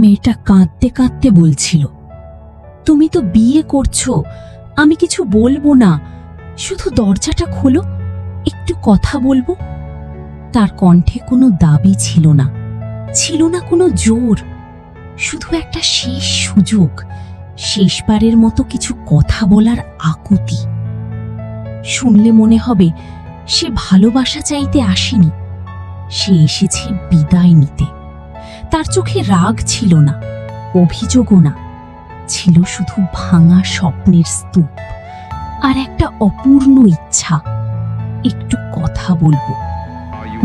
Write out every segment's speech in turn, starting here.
মেয়েটা কাঁদতে কাঁদতে বলছিল, তুমি তো বিয়ে করছো, আমি কিছু বলবো না, শুধু দরজাটা খোলো, একটু কথা বলবো। তার কণ্ঠে কোনো দাবি ছিল না, ছিল না কোনো জোর, শুধু একটা শেষ সুযোগ, শেষবারের মতো কিছু কথা বলার আকুতি। শুনলে মনে হবে সে ভালোবাসা চাইতে আসেনি, সে এসেছে বিদায় নিতে। তার চোখে রাগ ছিল না, অভিযোগও না, ছিল শুধু ভাঙা স্বপ্নের স্তূপ আর একটা অপূর্ণ ইচ্ছা, একটু কথা বলবো।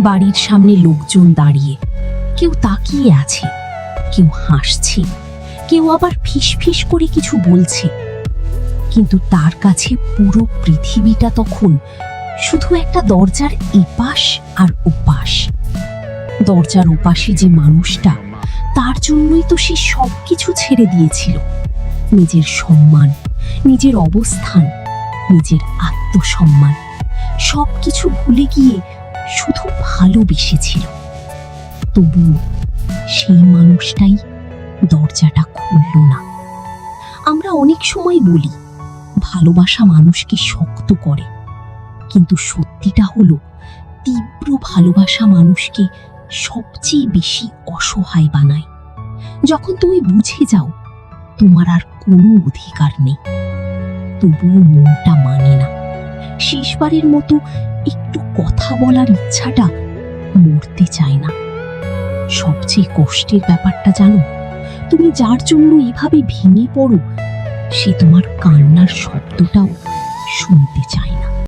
বাড়ির সামনে লোকজন দাঁড়িয়ে, কেউ তাকিয়ে আছে, কেউ হাসছে, কেউ আবার ফিসফিস করে কিছু বলছে। কিন্তু তার কাছে পুরো পৃথিবীটা তখন শুধু একটা দরজার এপাশ আর ওপাশ। দরজার ওপাশে যে মানুষটা, তার জন্যই তো সে সবকিছু ছেড়ে দিয়েছিল, নিজের সম্মান, নিজের অবস্থান, নিজের আত্মসম্মান, সবকিছু ভুলে গিয়ে শুধু ভালোবেসেছিল। তবুও সেই মানুষটাই দরজাটা খুলল না। আমরা অনেক সময় বলি ভালোবাসা মানুষকে শক্ত করে, কিন্তু সত্যিটা হলো তীব্র ভালোবাসা মানুষকে সবচেয়ে বেশি অসহায় বানায়। যখন তুমি বুঝে যাও তোমার আর কোনো অধিকার নেই, তবুও মনটা মানে না, শেষবারের মতো একটু কথা বলার ইচ্ছাটা মরতে চায় না। সবচেয়ে কষ্টের ব্যাপারটা জানো, তুমি যার জন্য এভাবে ভেঙে পড়ো, সে তোমার কান্নার শব্দটাও শুনতে চায় না।